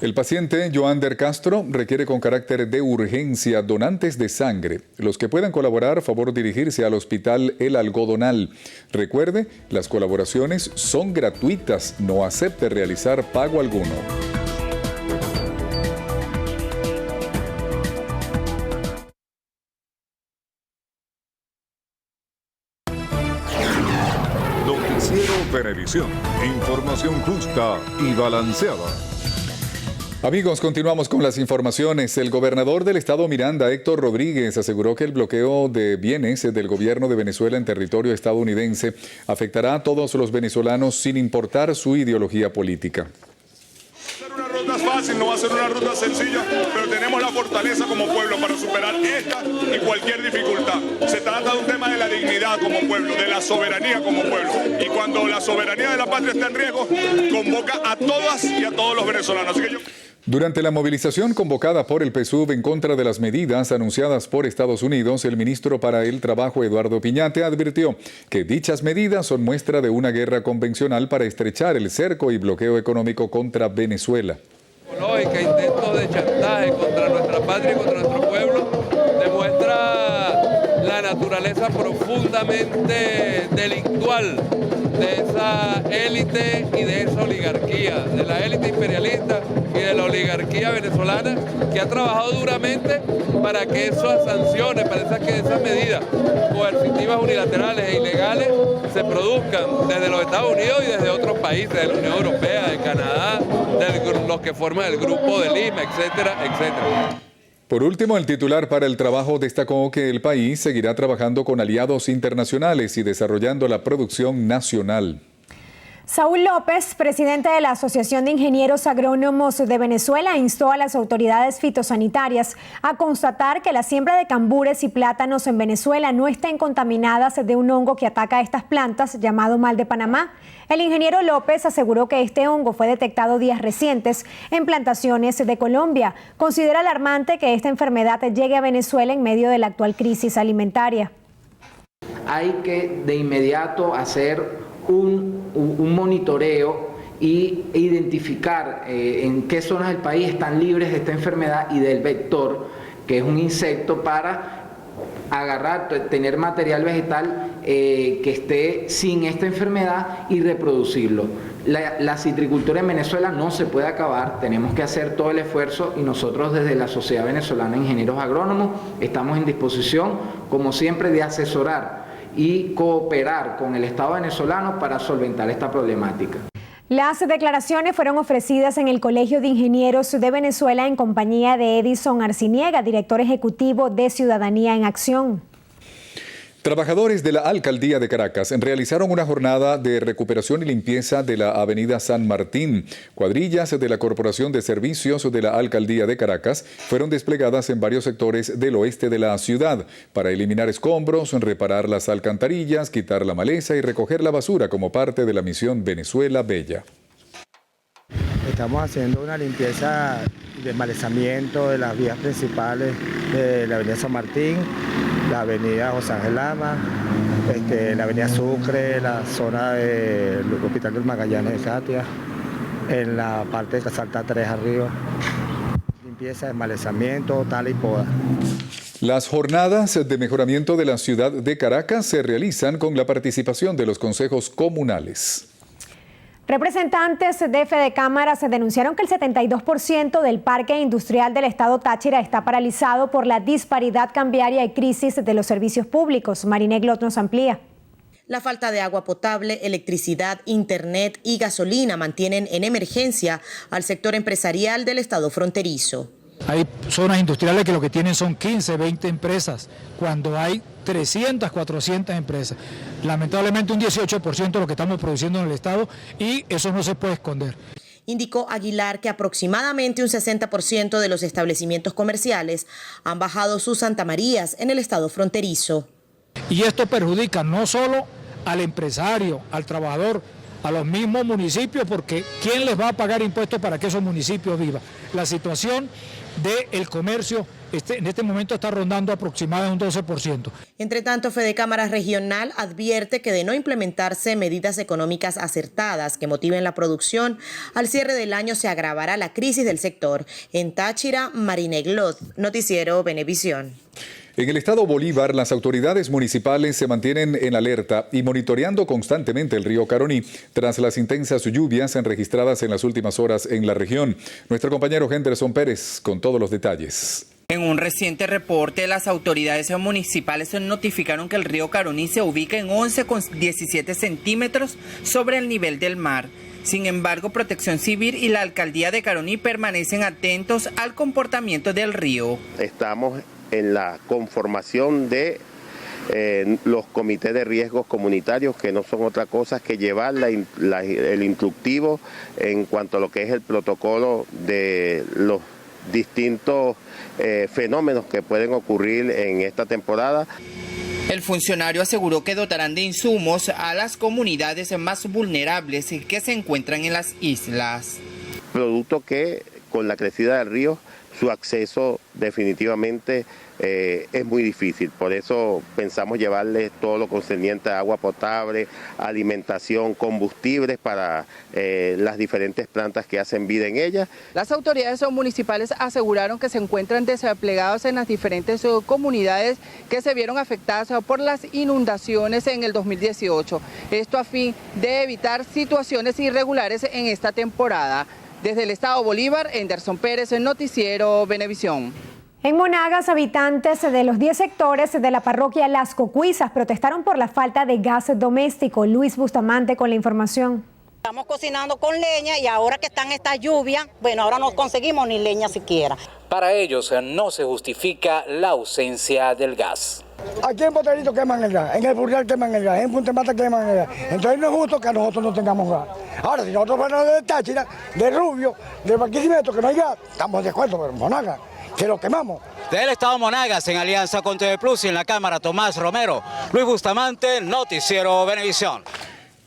S1: El paciente Joander Castro requiere con carácter de urgencia donantes de sangre. Los que puedan colaborar, favor dirigirse al Hospital El Algodonal. Recuerde, las colaboraciones son gratuitas, no acepte realizar pago alguno.
S6: Noticiero Venevisión. Información justa y balanceada.
S1: Amigos, continuamos con las informaciones. El gobernador del estado Miranda, Héctor Rodríguez, aseguró que el bloqueo de bienes del gobierno de Venezuela en territorio estadounidense afectará a todos los venezolanos sin importar su ideología política.
S6: Una ruta fácil, no va a ser una ruta sencilla, pero tenemos la fortaleza como pueblo para superar esta y cualquier dificultad. Se trata de un tema de la dignidad como pueblo, de la soberanía como pueblo. Y cuando la soberanía de la patria está en riesgo, convoca a todas y a todos los venezolanos. Así que
S1: Durante la movilización convocada por el PSUV en contra de las medidas anunciadas por Estados Unidos, el ministro para el Trabajo, Eduardo Piñate, advirtió que dichas medidas son muestra de una guerra convencional para estrechar el cerco y bloqueo económico contra Venezuela.
S7: Lógica, intentos de chantaje contra nuestra patria y contra nuestro pueblo, demuestra la naturaleza profundamente delictual de esa élite y de esa oligarquía, de la élite imperialista y de la oligarquía venezolana que ha trabajado duramente para que esas sanciones, para que esas medidas coercitivas unilaterales e ilegales se produzcan desde los Estados Unidos y desde otros países, de la Unión Europea, de Canadá, de los que forman el Grupo de Lima, etcétera, etcétera.
S1: Por último, el titular para el trabajo destacó que el país seguirá trabajando con aliados internacionales y desarrollando la producción nacional.
S2: Saúl López, presidente de la Asociación de Ingenieros Agrónomos de Venezuela, instó a las autoridades fitosanitarias a constatar que la siembra de cambures y plátanos en Venezuela no estén contaminadas de un hongo que ataca a estas plantas llamado mal de Panamá. El ingeniero López aseguró que este hongo fue detectado días recientes en plantaciones de Colombia. Considera alarmante que esta enfermedad llegue a Venezuela en medio de la actual crisis alimentaria.
S8: Hay que de inmediato hacer un monitoreo y identificar en qué zonas del país están libres de esta enfermedad y del vector, que es un insecto, para agarrar, tener material vegetal que esté sin esta enfermedad y reproducirlo. La citricultura en Venezuela no se puede acabar, tenemos que hacer todo el esfuerzo y nosotros desde la Sociedad Venezolana de Ingenieros Agrónomos estamos en disposición, como siempre, de asesorar y cooperar con el Estado venezolano para solventar esta problemática.
S2: Las declaraciones fueron ofrecidas en el Colegio de Ingenieros de Venezuela en compañía de Edison Arciniega, director ejecutivo de Ciudadanía en Acción.
S1: Trabajadores de la Alcaldía de Caracas realizaron una jornada de recuperación y limpieza de la Avenida San Martín. Cuadrillas de la Corporación de Servicios de la Alcaldía de Caracas fueron desplegadas en varios sectores del oeste de la ciudad para eliminar escombros, reparar las alcantarillas, quitar la maleza y recoger la basura como parte de la misión Venezuela Bella.
S9: Estamos haciendo una limpieza y desmalezamiento de las vías principales de la Avenida San Martín, la Avenida José Ángel Lama, la Avenida Sucre, la zona del Hospital del Magallanes de Katia, en la parte de Casalta 3 arriba. Limpieza, desmalezamiento, tala y poda.
S1: Las jornadas de mejoramiento de la ciudad de Caracas se realizan con la participación de los consejos comunales.
S2: Representantes de Fedecámaras denunciaron que el 72% del parque industrial del estado Táchira está paralizado por la disparidad cambiaria y crisis de los servicios públicos. Mariné Glot nos amplía.
S10: La falta de agua potable, electricidad, internet y gasolina mantienen en emergencia al sector empresarial del estado fronterizo.
S26: Hay zonas industriales que lo que tienen son 15, 20 empresas, cuando hay 300, 400 empresas. Lamentablemente un 18% de lo que estamos produciendo en el estado y eso no se puede esconder.
S10: Indicó Aguilar que aproximadamente un 60% de los establecimientos comerciales han bajado sus santamarías en el estado fronterizo.
S26: Y esto perjudica no solo al empresario, al trabajador, a los mismos municipios, porque ¿quién les va a pagar impuestos para que esos municipios vivan? La situación del comercio en este momento está rondando aproximadamente un 12%.
S10: Entre tanto, Fedecámaras Regional advierte que de no implementarse medidas económicas acertadas que motiven la producción, al cierre del año se agravará la crisis del sector. En Táchira, Mariné Glot, Noticiero Venevisión.
S1: En el estado Bolívar, las autoridades municipales se mantienen en alerta y monitoreando constantemente el río Caroní tras las intensas lluvias registradas en las últimas horas en la región. Nuestro compañero Henderson Pérez con todos los detalles.
S27: En un reciente reporte, las autoridades municipales notificaron que el río Caroní se ubica en 11,17 centímetros sobre el nivel del mar. Sin embargo, Protección Civil y la Alcaldía de Caroní permanecen atentos al comportamiento del río.
S11: Estamos en la conformación de los comités de riesgos comunitarios, que no son otra cosa que llevar el instructivo en cuanto a lo que es el protocolo de los distintos fenómenos que pueden ocurrir en esta temporada.
S27: El funcionario aseguró que dotarán de insumos a las comunidades más vulnerables que se encuentran en las islas.
S11: Producto que con la crecida del río su acceso definitivamente es muy difícil. Por eso pensamos llevarles todo lo concerniente a agua potable, alimentación, combustibles para las diferentes plantas que hacen vida en ellas.
S12: Las autoridades municipales aseguraron que se encuentran desplegados en las diferentes comunidades que se vieron afectadas por las inundaciones en el 2018. Esto a fin de evitar situaciones irregulares en esta temporada. Desde el Estado Bolívar, Anderson Pérez, Noticiero Venevisión.
S2: En Monagas, habitantes de los 10 sectores de la parroquia Las Cocuizas protestaron por la falta de gas doméstico. Luis Bustamante con la información.
S13: Estamos cocinando con leña y ahora que están estas lluvias, bueno, ahora no conseguimos ni leña siquiera.
S14: Para ellos no se justifica la ausencia del gas.
S15: Aquí en Boterito queman el gas, en el Burrial queman el gas, en Punta Mata queman el gas. Entonces no es justo que nosotros no tengamos gas. Ahora, si nosotros fuéramos de Táchira, de Rubio, de Barquisimeto, que no hay gas, estamos de acuerdo, pero en Monagas, que lo quemamos.
S14: Del Estado Monagas, en alianza con TV Plus y en la Cámara Tomás Romero, Luis Bustamante, Noticiero Venevisión.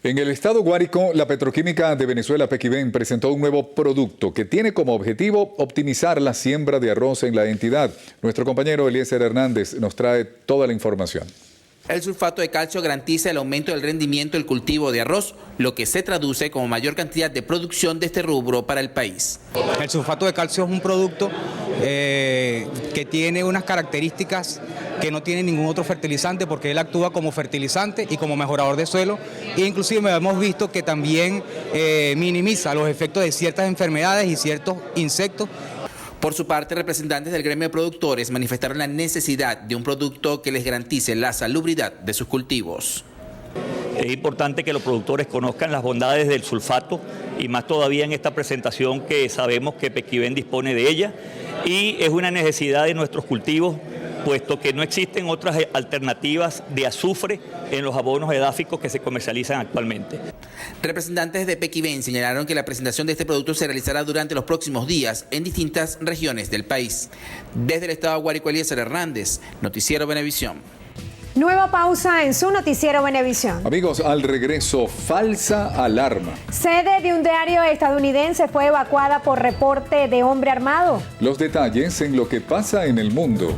S1: En el estado Guárico, la petroquímica de Venezuela, Pequiven, presentó un nuevo producto que tiene como objetivo optimizar la siembra de arroz en la entidad. Nuestro compañero Eliezer Hernández nos trae toda la información.
S27: El sulfato de calcio garantiza el aumento del rendimiento del cultivo de arroz, lo que se traduce como mayor cantidad de producción de este rubro para el país.
S16: El sulfato de calcio es un producto que tiene unas características que no tiene ningún otro fertilizante, porque él actúa como fertilizante y como mejorador de suelo, e inclusive hemos visto que también minimiza los efectos de ciertas enfermedades y ciertos insectos.
S27: Por su parte, representantes del gremio de productores manifestaron la necesidad de un producto que les garantice la salubridad de sus cultivos.
S17: Es importante que los productores conozcan las bondades del sulfato y más todavía en esta presentación que sabemos que Pequiven dispone de ella, y es una necesidad de nuestros cultivos, puesto que no existen otras alternativas de azufre en los abonos edáficos que se comercializan actualmente.
S27: Representantes de Pequiven señalaron que la presentación de este producto se realizará durante los próximos días en distintas regiones del país. Desde el estado de Guárico, Eliezer Hernández, Noticiero Venevisión.
S2: Nueva pausa en su Noticiero Venevisión.
S1: Amigos, al regreso, falsa alarma.
S2: Sede de un diario estadounidense fue evacuada por reporte de hombre armado.
S1: Los detalles en lo que pasa en el mundo.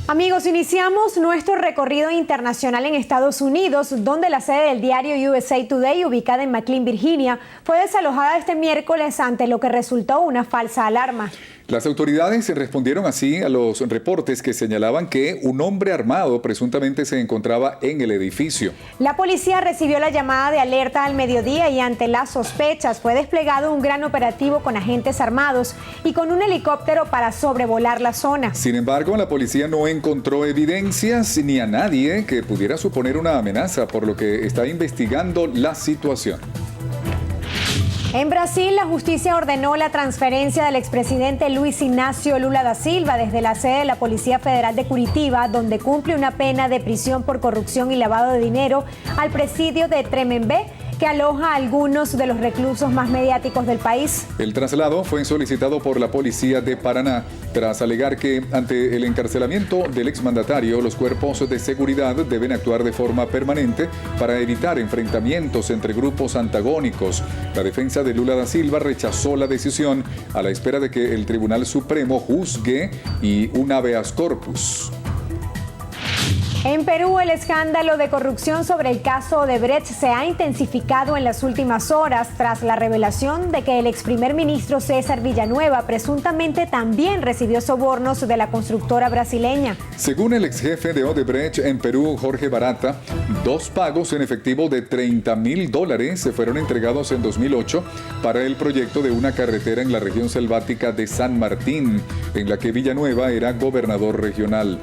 S2: Amigos, iniciamos nuestro recorrido internacional en Estados Unidos, donde la sede del diario USA Today, ubicada en McLean, Virginia, fue desalojada este miércoles ante lo que resultó una falsa alarma.
S1: Las autoridades respondieron así a los reportes que señalaban que un hombre armado presuntamente se encontraba en el edificio.
S2: La policía recibió la llamada de alerta al mediodía y ante las sospechas fue desplegado un gran operativo con agentes armados y con un helicóptero para sobrevolar la zona.
S1: Sin embargo, la policía no encontró evidencias ni a nadie que pudiera suponer una amenaza, por lo que está investigando la situación.
S2: En Brasil, la justicia ordenó la transferencia del expresidente Luis Inácio Lula da Silva desde la sede de la Policía Federal de Curitiba, donde cumple una pena de prisión por corrupción y lavado de dinero, al presidio de Tremembé, que aloja a algunos de los reclusos más mediáticos del país.
S1: El traslado fue solicitado por la policía de Paraná tras alegar que ante el encarcelamiento del exmandatario, los cuerpos de seguridad deben actuar de forma permanente para evitar enfrentamientos entre grupos antagónicos. La defensa de Lula da Silva rechazó la decisión a la espera de que el Tribunal Supremo juzgue y un habeas corpus.
S2: En Perú, el escándalo de corrupción sobre el caso Odebrecht se ha intensificado en las últimas horas tras la revelación de que el ex primer ministro César Villanueva presuntamente también recibió sobornos de la constructora brasileña.
S1: Según el ex jefe de Odebrecht en Perú, Jorge Barata, 2 pagos en efectivo de $30.000 se fueron entregados en 2008 para el proyecto de una carretera en la región selvática de San Martín, en la que Villanueva era gobernador regional.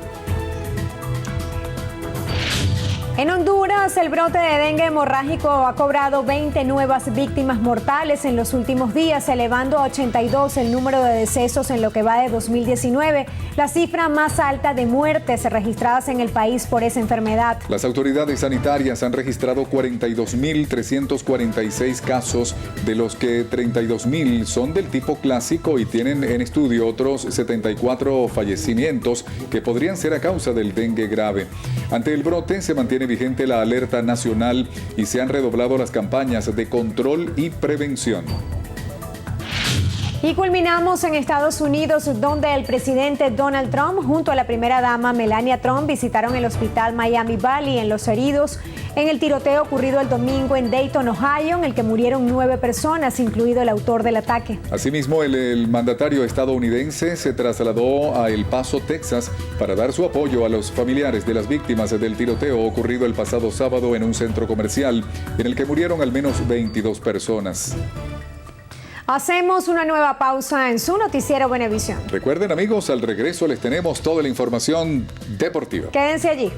S2: En Honduras, el brote de dengue hemorrágico ha cobrado 20 nuevas víctimas mortales en los últimos días, elevando a 82 el número de decesos en lo que va de 2019, la cifra más alta de muertes registradas en el país por esa enfermedad.
S1: Las autoridades sanitarias han registrado 42.346 casos, de los que 32.000 son del tipo clásico y tienen en estudio otros 74 fallecimientos que podrían ser a causa del dengue grave. Ante el brote se mantiene vigente la alerta nacional y se han redoblado las campañas de control y prevención.
S2: Y culminamos en Estados Unidos, donde el presidente Donald Trump junto a la primera dama Melania Trump visitaron el hospital Miami Valley en los heridos en el tiroteo ocurrido el domingo en Dayton, Ohio, en el que murieron 9 personas, incluido el autor del ataque.
S1: Asimismo, el mandatario estadounidense se trasladó a El Paso, Texas, para dar su apoyo a los familiares de las víctimas del tiroteo ocurrido el pasado sábado en un centro comercial, en el que murieron al menos 22 personas.
S2: Hacemos una nueva pausa en su noticiero Venevisión.
S1: Recuerden, amigos, al regreso les tenemos toda la información deportiva.
S2: Quédense allí.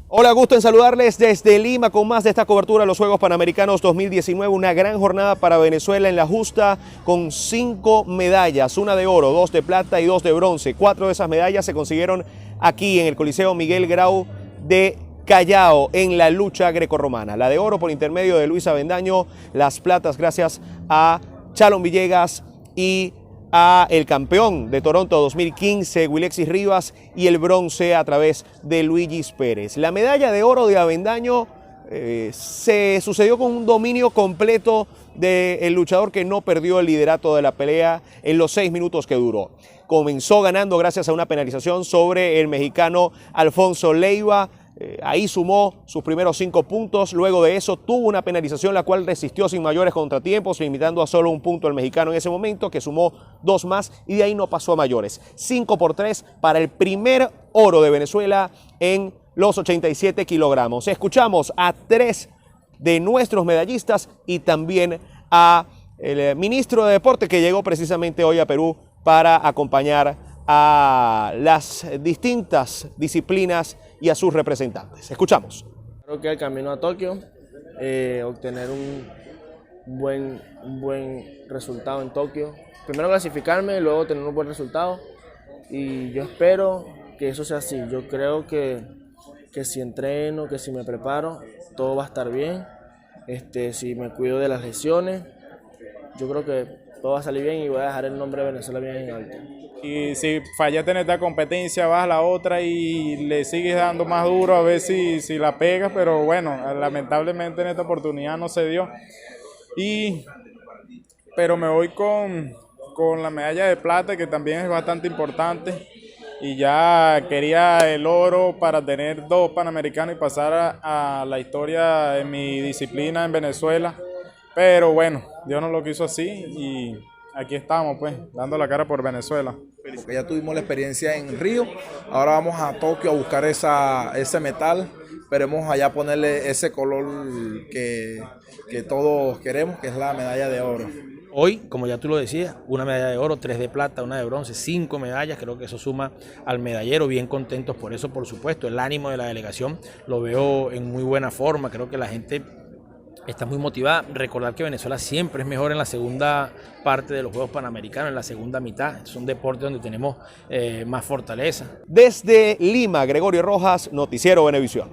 S3: Hola, gusto en saludarles desde Lima con más de esta cobertura de los Juegos Panamericanos 2019. Una gran jornada para Venezuela en la justa con 5 medallas, 1 de oro, 2 de plata y 2 de bronce. 4 de esas medallas se consiguieron aquí en el Coliseo Miguel Grau de Callao en la lucha grecorromana. La de oro por intermedio de Luis Avendaño, las platas gracias a Chalon Villegas y a el campeón de Toronto 2015, Wilexis Rivas, y el bronce a través de Luigis Pérez. La medalla de oro de Avendaño se sucedió con un dominio completo del luchador que no perdió el liderato de la pelea en los 6 minutos que duró. Comenzó ganando gracias a una penalización sobre el mexicano Alfonso Leiva. Ahí sumó sus primeros 5 puntos, luego de eso tuvo una penalización la cual resistió sin mayores contratiempos, limitando a solo 1 punto el mexicano en ese momento, que sumó 2 más y de ahí no pasó a mayores. 5-3 para el primer oro de Venezuela en los 87 kilogramos. Escuchamos a 3 de nuestros medallistas y también a el ministro de Deporte que llegó precisamente hoy a Perú para acompañar a las distintas disciplinas y a sus representantes. Escuchamos.
S4: Creo que el camino a Tokio, obtener un buen resultado en Tokio. Primero clasificarme, luego tener un buen resultado. Y yo espero que eso sea así. Yo creo que si entreno, que si me preparo, todo va a estar bien. Si me cuido de las lesiones, yo creo que todo va a salir bien y voy a dejar el nombre de Venezuela bien en alto.
S18: Y si fallaste en esta competencia, vas a la otra y le sigues dando más duro a ver si la pegas, pero bueno, lamentablemente en esta oportunidad no se dio. Pero me voy con la medalla de plata, que también es bastante importante, y ya quería el oro para tener 2 panamericanos y pasar a la historia en mi disciplina en Venezuela, pero bueno, Dios no lo quiso así y aquí estamos, pues, dando la cara por Venezuela.
S19: Porque ya tuvimos la experiencia en Río, ahora vamos a Tokio a buscar ese metal, esperemos allá ponerle ese color que todos queremos, que es la medalla de oro.
S20: Hoy, como ya tú lo decías, una medalla de oro, 3 de plata, 1 de bronce, 5 medallas, creo que eso suma al medallero, bien contentos por eso, por supuesto. El ánimo de la delegación lo veo en muy buena forma, creo que la gente está muy motivada. Recordar que Venezuela siempre es mejor en la segunda parte de los Juegos Panamericanos, en la segunda mitad. Es un deporte donde tenemos más fortaleza.
S3: Desde Lima, Gregorio Rojas, Noticiero Venevisión.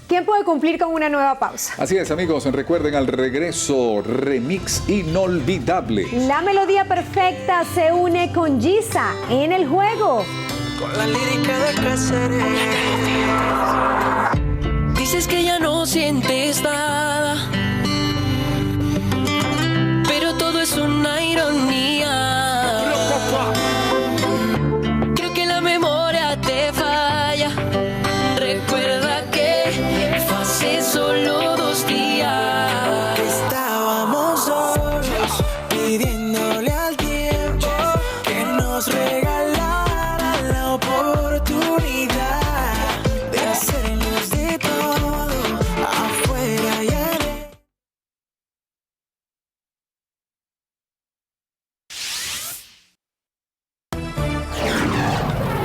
S2: Tiempo de cumplir con una nueva pausa.
S1: Así es, amigos, recuerden al regreso, remix inolvidable.
S2: La melodía perfecta se une con Giza en el juego.
S5: Con la lírica de Cáceres. Dices que ya no sientes nada, pero todo es una ironía. Creo que la memoria te falla. Recuerda que fue hace solo 2 días que estábamos solos, pidiéndole al tiempo que nos regalara la oportunidad de hacernos de todo afuera y adentro.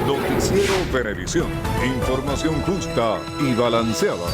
S6: Noticiero Venevisión. Información justa y balanceada.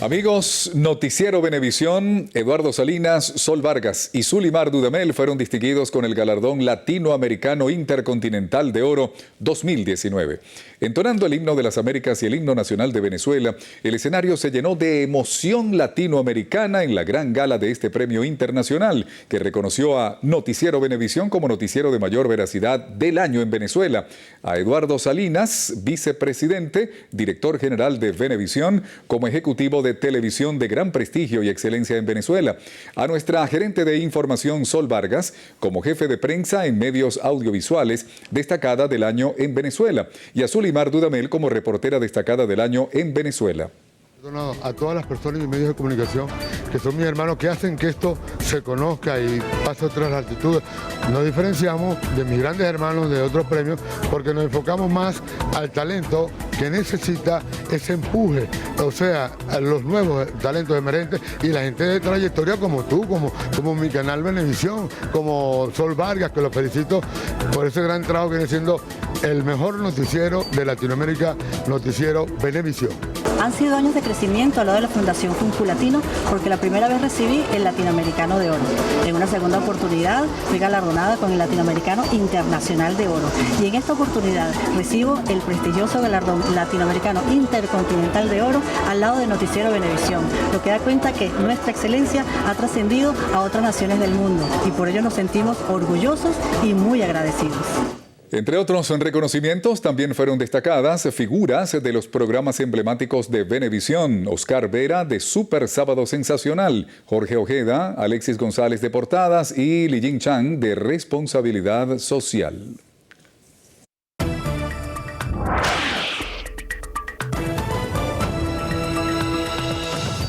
S1: Amigos, Noticiero Venevisión, Eduardo Salinas, Sol Vargas y Zulimar Dudamel fueron distinguidos con el galardón Latinoamericano Intercontinental de Oro 2019. Entonando el himno de las Américas y el himno nacional de Venezuela, el escenario se llenó de emoción latinoamericana en la gran gala de este premio internacional, que reconoció a Noticiero Venevisión como noticiero de mayor veracidad del año en Venezuela, a Eduardo Salinas, vicepresidente, director general de Venevisión, como ejecutivo de televisión de gran prestigio y excelencia en Venezuela, a nuestra gerente de información Sol Vargas como jefe de prensa en medios audiovisuales destacada del año en Venezuela y a Zulimar Dudamel como reportera destacada del año en Venezuela.
S21: A todas las personas y medios de comunicación que son mis hermanos, que hacen que esto se conozca y pase a otras latitudes. Nos diferenciamos de mis grandes hermanos de otros premios porque nos enfocamos más al talento que necesita ese empuje, o sea, a los nuevos talentos emergentes y la gente de trayectoria como tú, como mi canal Venevisión, como Sol Vargas, que los felicito por ese gran trabajo que viene siendo el mejor noticiero de Latinoamérica, Noticiero Venevisión.
S22: Han sido años de crecimiento al lado de la Fundación Funcu Latino, porque la primera vez recibí el Latinoamericano de Oro. En una segunda oportunidad fui galardonada con el Latinoamericano Internacional de Oro. Y en esta oportunidad recibo el prestigioso galardón Latinoamericano Intercontinental de Oro al lado de Noticiero Venevisión, lo que da cuenta que nuestra excelencia ha trascendido a otras naciones del mundo y por ello nos sentimos orgullosos y muy agradecidos.
S1: Entre otros reconocimientos, también fueron destacadas figuras de los programas emblemáticos de Venevisión: Oscar Vera de Super Sábado Sensacional, Jorge Ojeda, Alexis González de Portadas y Li Jin Chang de Responsabilidad Social.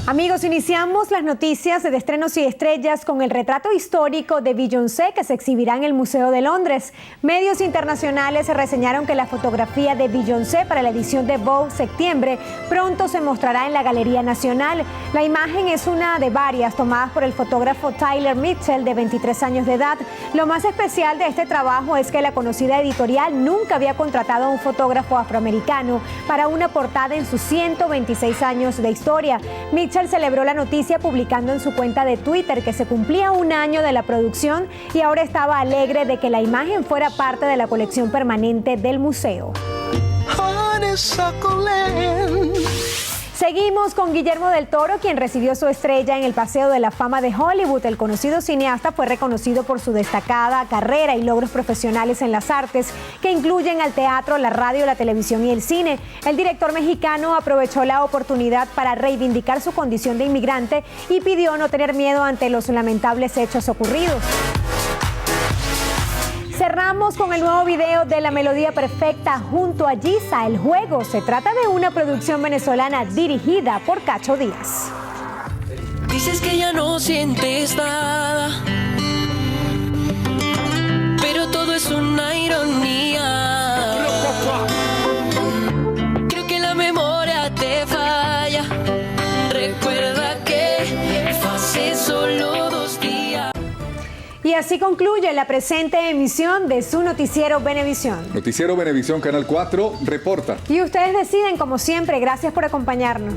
S2: Amigos, iniciamos las noticias de estrenos y estrellas con el retrato histórico de Beyoncé que se exhibirá en el Museo de Londres. Medios internacionales reseñaron que la fotografía de Beyoncé para la edición de Vogue Septiembre pronto se mostrará en la Galería Nacional. La imagen es una de varias tomadas por el fotógrafo Tyler Mitchell, de 23 años de edad. Lo más especial de este trabajo es que la conocida editorial nunca había contratado a un fotógrafo afroamericano para una portada en sus 126 años de historia. Mitchell celebró la noticia publicando en su cuenta de Twitter que se cumplía 1 año de la producción y ahora estaba alegre de que la imagen fuera parte de la colección permanente del museo. Seguimos con Guillermo del Toro, quien recibió su estrella en el Paseo de la Fama de Hollywood. El conocido cineasta fue reconocido por su destacada carrera y logros profesionales en las artes, que incluyen al teatro, la radio, la televisión y el cine. El director mexicano aprovechó la oportunidad para reivindicar su condición de inmigrante y pidió no tener miedo ante los lamentables hechos ocurridos. Cerramos con el nuevo video de La Melodía Perfecta junto a Giza, El Juego. Se trata de una producción venezolana dirigida por Cacho Díaz.
S5: Dices que ya no sientes nada, pero todo es una ironía. Creo que la memoria te falla. Recuerda que fue hace solo 2 días.
S2: Y así concluye la presente emisión de su noticiero Venevisión.
S1: Noticiero Venevisión Canal 4 reporta.
S2: Y ustedes deciden, como siempre. Gracias por acompañarnos.